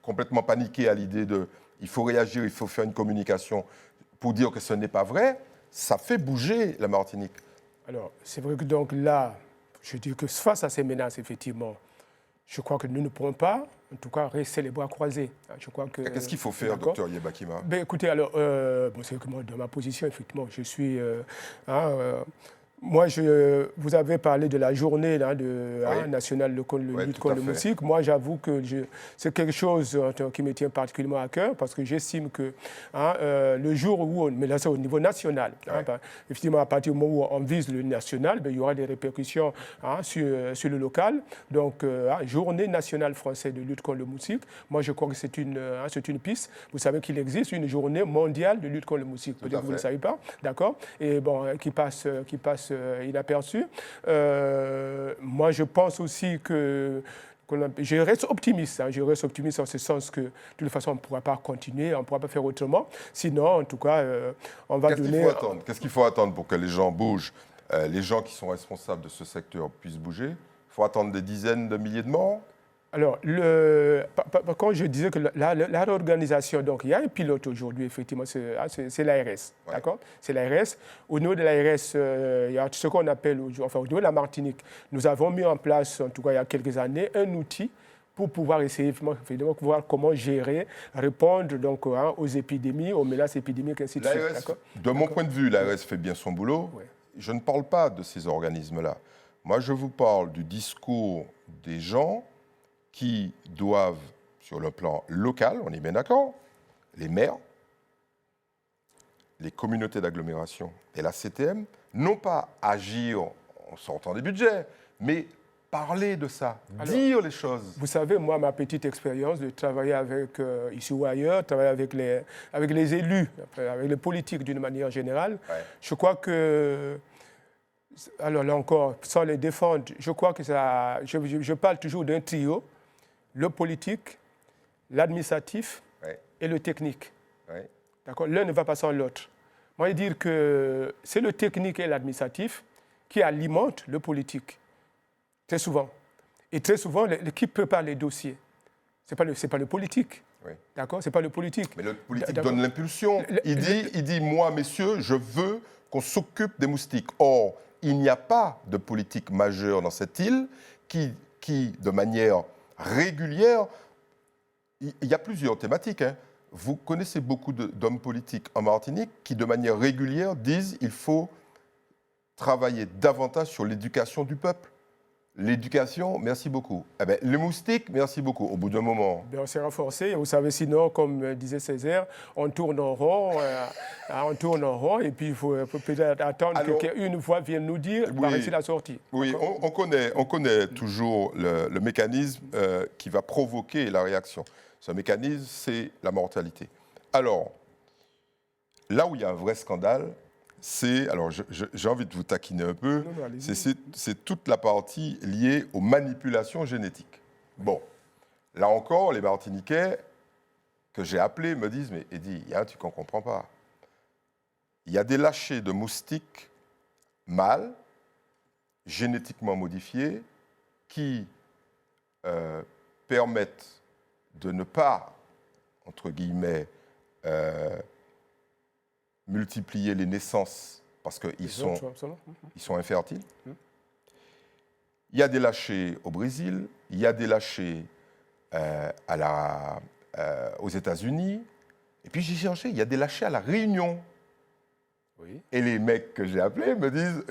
complètement paniqué à l'idée de « Il faut réagir, il faut faire une communication pour dire que ce n'est pas vrai », ça fait bouger la Martinique. Alors, c'est vrai que donc là, je dis que face à ces menaces, effectivement, je crois que nous ne pourrons pas, en tout cas, rester les bras croisés. Qu'est-ce qu'il faut faire, docteur Yebakima? Écoutez, alors, c'est que moi, dans ma position, effectivement, je suis... Moi, vous avez parlé de la journée là, nationale de lutte contre le moustique. Moi, j'avoue que c'est quelque chose qui me tient particulièrement à cœur parce que j'estime que le jour où mais là c'est au niveau national, effectivement, à partir du moment où on vise le national, il y aura des répercussions sur le local. Donc, journée nationale française de lutte contre le moustique, moi, je crois que c'est une piste. Vous savez qu'il existe une journée mondiale de lutte contre le moustique. Peut-être que vous ne le savez pas, d'accord? Et bon, qui passe inaperçu. Moi, je pense aussi que je reste optimiste. Je reste optimiste en ce sens que, de toute façon, on ne pourra pas continuer, on ne pourra pas faire autrement. Sinon, en tout cas, on va donner... Qu'est-ce qu'il faut attendre pour que les gens bougent? Les gens qui sont responsables de ce secteur puissent bouger? Il faut attendre des dizaines de milliers de morts? Alors, quand je disais que la réorganisation, donc il y a un pilote aujourd'hui, effectivement, c'est l'ARS, d'accord? C'est l'ARS. Au niveau de l'ARS, il y a ce qu'on appelle, enfin, au niveau de la Martinique, nous avons mis en place, en tout cas il y a quelques années, un outil pour pouvoir essayer, effectivement, voir comment gérer, répondre donc, aux épidémies, aux menaces épidémiques, ainsi de suite. De mon point de vue, l'ARS fait bien son boulot. Ouais. Je ne parle pas de ces organismes-là. Moi, je vous parle du discours des gens qui doivent, sur le plan local, on est bien d'accord, les maires, les communautés d'agglomération et la CTM, non pas agir en sortant des budgets, mais parler de ça, dire les choses. Vous savez, moi, ma petite expérience de travailler avec, ici ou ailleurs, travailler avec les élus, avec les politiques d'une manière générale, je crois que... Alors là encore, sans les défendre, je crois que ça... Je parle toujours d'un trio, le politique, l'administratif et le technique. D'accord ? L'un ne va pas sans l'autre. Moi, je veux dire que c'est le technique et l'administratif qui alimentent le politique, très souvent. Et très souvent, qui prépare les dossiers. Ce n'est pas le politique. D'accord ? Ce n'est pas le politique. Mais le politique donne l'impulsion. Il dit, moi, messieurs, je veux qu'on s'occupe des moustiques. Or, il n'y a pas de politique majeure dans cette île qui de manière régulière, il y a plusieurs thématiques. Vous connaissez beaucoup d'hommes politiques en Martinique qui, de manière régulière, disent qu'il faut travailler davantage sur l'éducation du peuple. L'éducation, merci beaucoup. Eh ben, le moustique, merci beaucoup. Au bout d'un moment. Bien, on s'est renforcé. Vous savez, sinon, comme disait Césaire, on tourne en rond, et puis il faut peut-être attendre qu'une voix vienne nous dire, par ici la sortie. Oui, on connaît toujours le mécanisme qui va provoquer la réaction. Ce mécanisme, c'est la mortalité. Alors, là où il y a un vrai scandale, alors j'ai envie de vous taquiner un peu, c'est toute la partie liée aux manipulations génétiques. Bon, là encore, les Martiniquais que j'ai appelés me disent, mais Eddy, il y a un truc qu'on ne comprend pas. Il y a des lâchers de moustiques mâles, génétiquement modifiés, qui permettent de ne pas, entre guillemets, multiplier les naissances parce qu'ils sont infertiles. Il y a des lâchers au Brésil, il y a des lâchers aux États-Unis, et puis j'ai cherché, il y a des lâchers à La Réunion. Oui. Et les mecs que j'ai appelés me disent,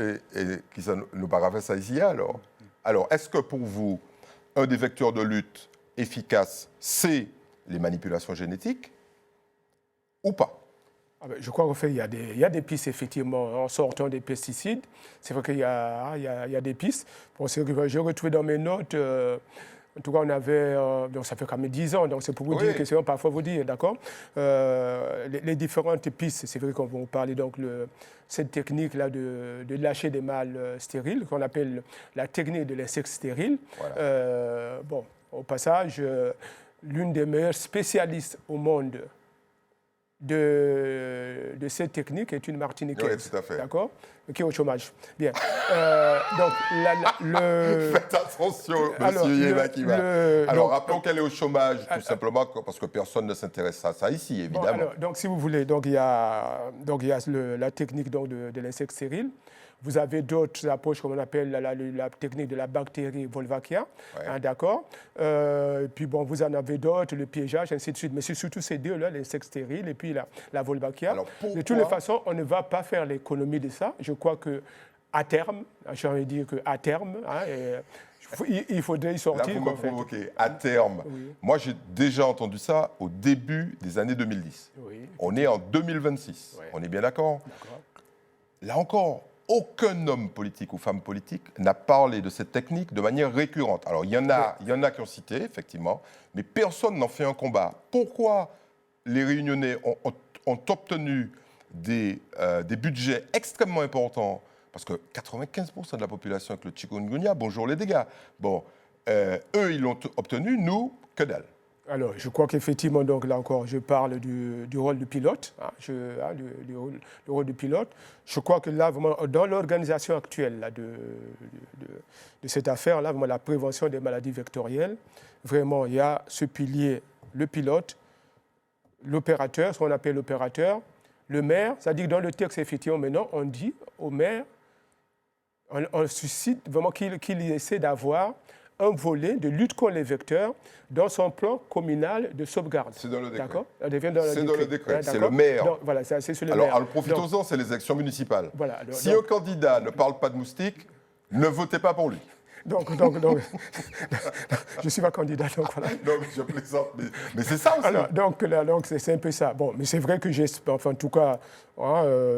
qui nous paraissent ça ici alors. Alors, est-ce que pour vous, un des vecteurs de lutte efficace, c'est les manipulations génétiques ou pas? Je crois qu'en fait, il y a des pistes, effectivement, en sortant des pesticides. C'est vrai qu'il y a des pistes. Bon, c'est que j'ai retrouvé dans mes notes, en tout cas, on avait, donc ça fait quand même 10 ans, donc c'est pour vous dire que c'est parfois vous dire, d'accord, les différentes pistes, c'est vrai qu'on va parler donc cette technique-là de lâcher des mâles stériles, qu'on appelle la technique de l'insecte stérile. Voilà. Bon, au passage, l'une des meilleures spécialistes au monde de cette technique est une Martiniquaise. Oui, tout à fait. D'accord? Qui est au chômage. Bien. Donc, faites attention, monsieur Yemakima. Alors, rappelons qu'elle est au chômage, tout simplement, parce que personne ne s'intéresse à ça ici, évidemment. Bon, alors, donc, si vous voulez, il y a la technique donc, de l'insecte stérile. Vous avez d'autres approches, comme on appelle la technique de la bactérie Wolbachia, hein, d'accord. Puis bon, vous en avez d'autres, le piégeage, ainsi de suite. Mais c'est surtout ces deux-là, l'insecte stérile et puis la Wolbachia. De toutes les façons, on ne va pas faire l'économie de ça. Je crois qu'à terme, j'ai envie de dire qu'à terme, hein, il faudrait y sortir. Là, vous me provoquez. À terme. Oui. Moi, j'ai déjà entendu ça au début des années 2010. Oui. On est en 2026. Oui. On est bien d'accord? Là encore, aucun homme politique ou femme politique n'a parlé de cette technique de manière récurrente. Alors, il y en a qui ont cité, effectivement, mais personne n'en fait un combat. Pourquoi les Réunionnais ont obtenu des budgets extrêmement importants? Parce que 95% de la population avec le chikungunya, bonjour les dégâts. Bon, eux, ils l'ont obtenu, nous, que dalle. Alors, je crois qu'effectivement, donc là encore, je parle du rôle du pilote, hein, le rôle du pilote. Je crois que là, vraiment, dans l'organisation actuelle là, de cette affaire-là, vraiment la prévention des maladies vectorielles, vraiment, il y a ce pilier, le pilote, l'opérateur, ce qu'on appelle l'opérateur, le maire, c'est-à-dire que dans le texte, effectivement, maintenant, on dit au maire, on suscite vraiment qu'il essaie d'avoir un volet de lutte contre les vecteurs dans son plan communal de sauvegarde. C'est dans le décret. D'accord. C'est dans le décret. C'est le maire. Donc, voilà, c'est sur le maire. Alors, profitons-en, c'est les élections municipales. Voilà, si un candidat ne parle pas de moustiques, ne votez pas pour lui. Donc je suis pas candidat, donc voilà. Non, mais je plaisante, mais c'est ça aussi. Alors, donc c'est un peu ça. Bon, mais c'est vrai que j'espère, enfin, en tout cas,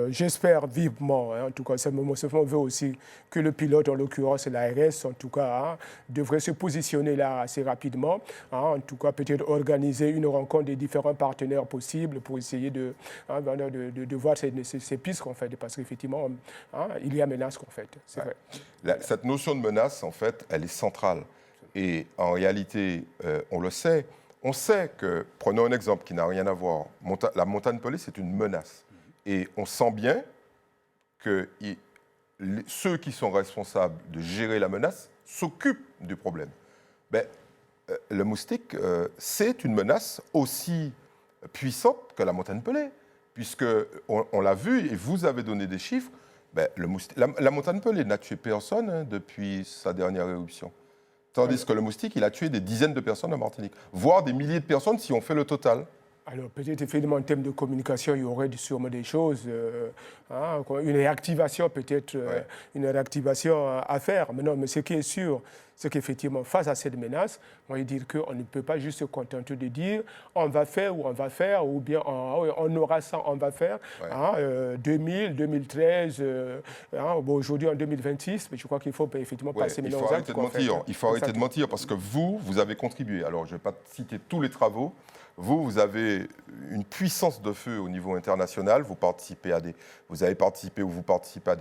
j'espère vivement, en tout cas, ce moment veut aussi que le pilote, en l'occurrence l'ARS, en tout cas, devrait se positionner là assez rapidement. En tout cas, peut-être organiser une rencontre des différents partenaires possibles pour essayer de voir ces pistes qu'on fait, parce qu'effectivement, il y a menace qu'on fait. C'est vrai. Cette notion de menace, en fait, elle est centrale. Et en réalité, on le sait. On sait que, prenons un exemple qui n'a rien à voir, la montagne pelée, c'est une menace. Et on sent bien que ceux qui sont responsables de gérer la menace s'occupent du problème. Le moustique, c'est une menace aussi puissante que la montagne pelée, puisqu'on l'a vu, et vous avez donné des chiffres, la montagne pelée n'a tué personne depuis sa dernière éruption. Tandis que le moustique, il a tué des dizaines de personnes en Martinique, voire des milliers de personnes si on fait le total. Alors, peut-être, effectivement, en termes de communication, il y aurait sûrement des choses, une réactivation, peut-être, une réactivation à faire. Mais ce qui est sûr, c'est qu'effectivement, face à cette menace, on va dire qu'on ne peut pas juste se contenter de dire on va faire, ou bien on aura ça, on va faire. 2000, 2013, aujourd'hui en 2026, mais je crois qu'il faut effectivement passer maintenant aux actes. Il faut arrêter de mentir, parce que vous avez contribué. Alors, je ne vais pas citer tous les travaux. Vous avez une puissance de feu au niveau international. Vous participez à des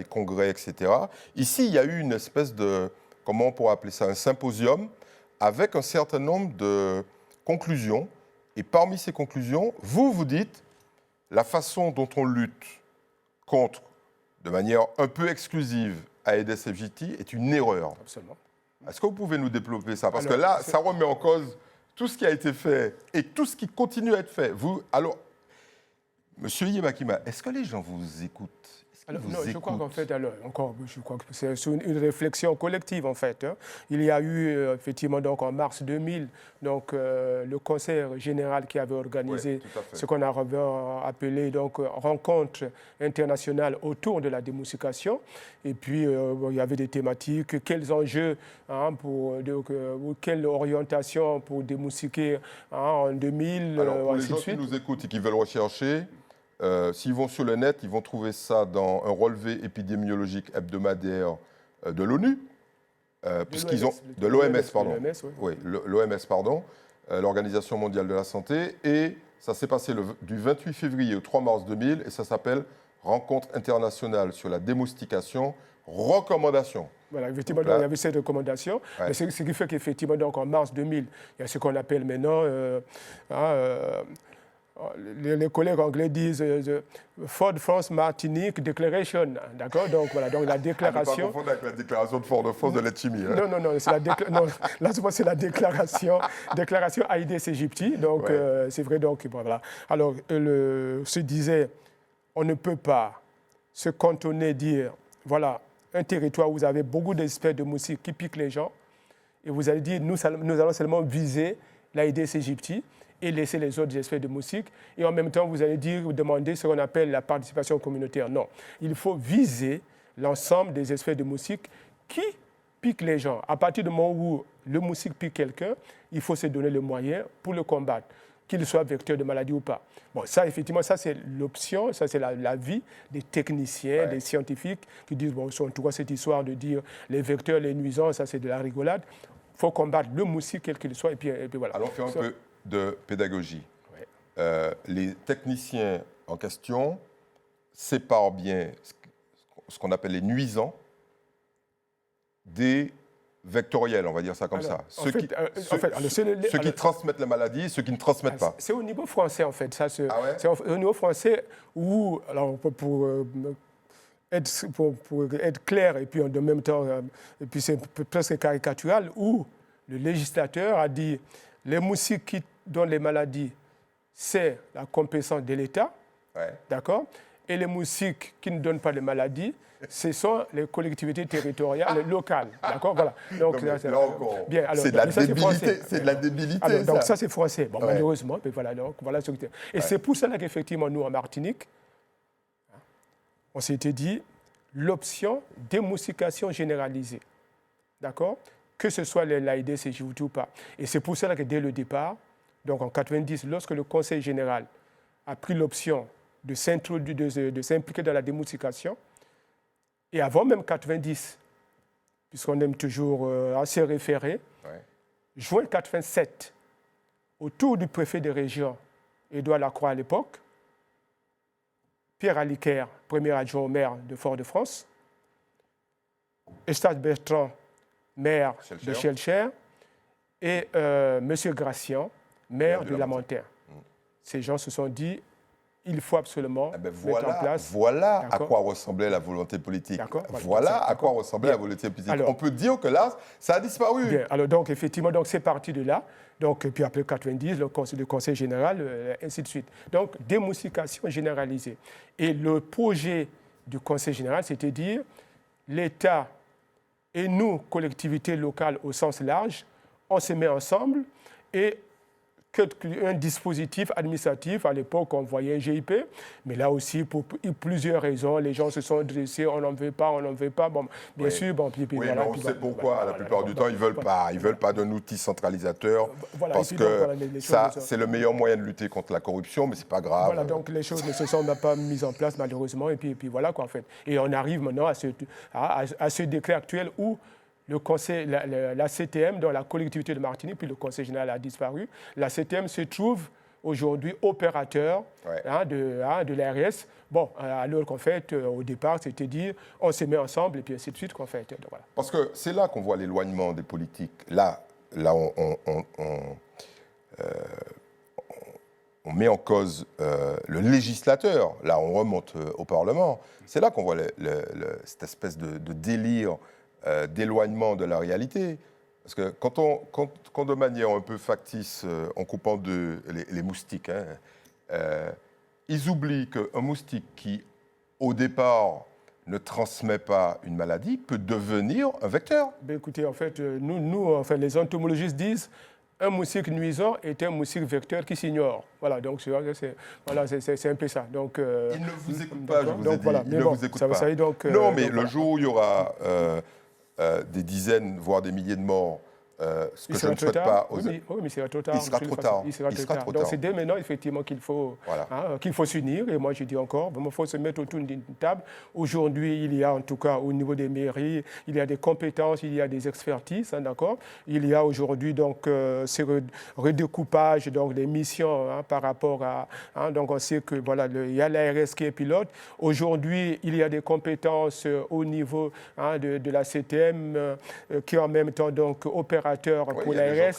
congrès, etc. Ici, il y a eu une espèce de, comment on pourrait appeler ça, un symposium avec un certain nombre de conclusions. Et parmi ces conclusions, vous dites la façon dont on lutte contre, de manière un peu exclusive, Aedes aegypti est une erreur. Absolument. Est-ce que vous pouvez nous développer ça? Parce que là, ça remet en cause tout ce qui a été fait et tout ce qui continue à être fait. Alors, Monsieur Yemakima, est-ce que les gens vous écoutent? Je crois qu'en fait, je crois que c'est une réflexion collective, en fait. Il y a eu, effectivement, donc, en mars 2000, donc, le Conseil général qui avait organisé ce qu'on a appelé donc, rencontre internationale autour de la démoustication. Et puis, il y avait des thématiques, quels enjeux, quelle orientation pour démoustiquer en 2000, alors, pour les gens qui nous écoutent et qui veulent rechercher, s'ils vont sur le net, ils vont trouver ça dans un relevé épidémiologique hebdomadaire de l'ONU, puisqu'ils ont de l'OMS, pardon. L'OMS, l'Organisation mondiale de la santé, et ça s'est passé du 28 février au 3 mars 2000, et ça s'appelle Rencontre internationale sur la démoustication, recommandation. Voilà, effectivement, donc, il y avait cette recommandation. Mais ce qui fait qu'effectivement, donc, en mars 2000, il y a ce qu'on appelle maintenant les collègues anglais disent Fort-de-France-Martinique Declaration, d'accord? Donc voilà, donc la déclaration. Ne pas confondre avec la déclaration de Fort-de-France de Letchimy. Non, c'est là c'est la déclaration Aedes aegypti. Donc c'est vrai, donc voilà. Alors se disait, on ne peut pas se cantonner, dire voilà un territoire où vous avez beaucoup d'espèces de moustiques qui piquent les gens, et vous allez dire nous allons seulement viser l'Aedes aegypti et laisser les autres espèces de moustiques. Et en même temps, vous allez demander ce qu'on appelle la participation communautaire. Non, il faut viser l'ensemble des espèces de moustiques qui piquent les gens. À partir du moment où le moustique pique quelqu'un, il faut se donner le moyen pour le combattre, qu'il soit vecteur de maladie ou pas. Bon, ça, effectivement, ça, c'est l'option, ça, c'est l'avis des techniciens, des scientifiques qui disent, bon, en tout cas, cette histoire de dire les vecteurs, les nuisants, ça, c'est de la rigolade. Il faut combattre le moustique, quel qu'il soit, et puis voilà. Alors, on fait un peu de pédagogie. Les techniciens en question séparent bien ce qu'on appelle les nuisants des vectoriels, on va dire ça comme ça. Ceux qui transmettent la maladie, ceux qui ne transmettent pas. C'est au niveau français, en fait. C'est au niveau français où, alors, pour être clair, et puis en même temps, et puis c'est presque caricatural, où le législateur a dit les moustiques qui donnent les maladies, c'est la compétence de l'État, d'accord? Et les moustiques qui ne donnent pas de maladies, ce sont les collectivités territoriales locales, d'accord? Voilà. Donc, c'est de la débilité. C'est de la débilité. Alors, donc ça, c'est français. Bon, malheureusement, mais voilà. Donc, voilà ce que et c'est pour cela qu'effectivement, nous, en Martinique, on s'était dit l'option démoustication généralisée, d'accord? Que ce soit l'Aedes aegypti ou pas. Et c'est pour cela que dès le départ, donc en 90, lorsque le Conseil général a pris l'option de s'impliquer dans la démoustication, et avant même 90, puisqu'on aime toujours assez référer, juin 87, autour du préfet de région, Édouard Lacroix à l'époque, Pierre Aliquer, premier adjoint au maire de Fort-de-France, Eustache Bertrand, maire de Schellcher, et M. Gracian, maire de Lamentin. Ces gens se sont dit, il faut absolument mettre en place... Voilà à quoi ressemblait la volonté politique. Voilà à quoi ressemblait la volonté politique. Alors, on peut dire que là, ça a disparu. Bien. Alors donc, effectivement, donc, c'est parti de là. Donc, et puis après 90, le Conseil général, ainsi de suite. Donc, démoustication généralisée. Et le projet du Conseil général, c'était dire, l'État et nous, collectivités locales au sens large, on se met ensemble et un dispositif administratif. À l'époque, on voyait un GIP, mais là aussi, pour plusieurs raisons, les gens se sont dressés, on n'en veut pas, on n'en veut pas. Bon, bien sûr, bon, puis voilà. On sait pourquoi, la plupart du temps, ils ne veulent pas d'un outil centralisateur, parce que ça, c'est le meilleur moyen de lutter contre la corruption, mais ce n'est pas grave. Voilà, donc les choses ne se sont pas mises en place, malheureusement, et puis voilà, quoi, en fait. Et on arrive maintenant à ce décret actuel où le conseil, la CTM, dans la collectivité de Martinique, puis le conseil général a disparu. La CTM se trouve aujourd'hui opérateur de l'ARS. Bon, alors qu'en fait, au départ, c'était dire on se met ensemble et puis ainsi de suite, qu'en fait. Voilà. Parce que c'est là qu'on voit l'éloignement des politiques. Là on met en cause le législateur. Là, on remonte au Parlement. C'est là qu'on voit cette espèce de délire d'éloignement de la réalité. Parce que quand de manière un peu factice, en coupant les moustiques, ils oublient qu'un moustique qui, au départ, ne transmet pas une maladie peut devenir un vecteur. Ben écoutez, en fait, enfin, les entomologistes disent un moustique nuisant est un moustique vecteur qui s'ignore. Voilà, donc c'est un peu ça. Donc, il ne vous écoute pas, je vous ai dit. Voilà, il ne vous écoute pas. Ça, donc, non, mais le jour où il y aura des dizaines, voire des milliers de morts, ce que je ne souhaite pas... Oui, mais c'est trop tard. Il sera trop tard. Il sera trop tard. Donc c'est dès maintenant, effectivement, qu'il faut s'unir. Et moi, je dis encore, il faut se mettre autour d'une table. Aujourd'hui, il y a, en tout cas, au niveau des mairies, il y a des compétences, il y a des expertises, d'accord. Il y a aujourd'hui, donc, ce redécoupage donc, des missions par rapport à... donc, on sait que, voilà, il y a l'ARS qui est pilote. Aujourd'hui, il y a des compétences au niveau de la CTM qui, en même temps, donc, opérateur pour l'ARS,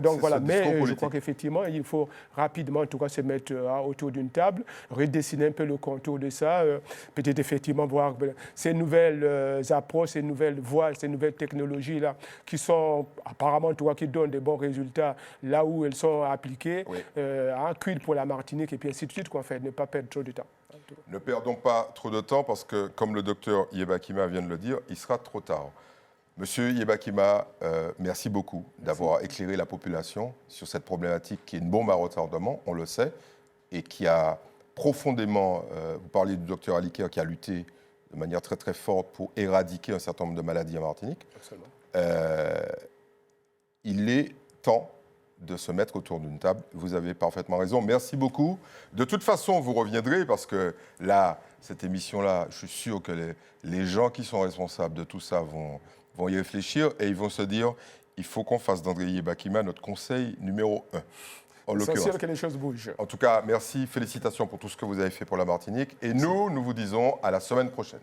donc voilà. Mais je crois qu'effectivement, il faut rapidement, en tout cas, se mettre autour d'une table, redessiner un peu le contour de ça, peut-être effectivement voir ces nouvelles approches, ces nouvelles voies, ces nouvelles technologies là, qui sont apparemment, en tout cas, qui donnent des bons résultats là où elles sont appliquées, quid pour la Martinique et puis ainsi de suite, quoi, en fait, ne pas perdre trop de temps. Ne perdons pas trop de temps parce que, comme le docteur Yebakima vient de le dire, il sera trop tard. Monsieur Yebakima, merci beaucoup d'avoir éclairé la population sur cette problématique qui est une bombe à retardement, on le sait, et qui a profondément, vous parliez du docteur Aliker qui a lutté de manière très très forte pour éradiquer un certain nombre de maladies en Martinique. Absolument. Il est temps de se mettre autour d'une table. Vous avez parfaitement raison. Merci beaucoup. De toute façon, vous reviendrez parce que là, cette émission-là, je suis sûr que les gens qui sont responsables de tout ça vont y réfléchir et ils vont se dire il faut qu'on fasse d'André Yebakima notre conseil numéro 1. En l'occurrence. C'est sûr que les choses bougent. En tout cas, merci, félicitations pour tout ce que vous avez fait pour la Martinique. Et nous vous disons à la semaine prochaine.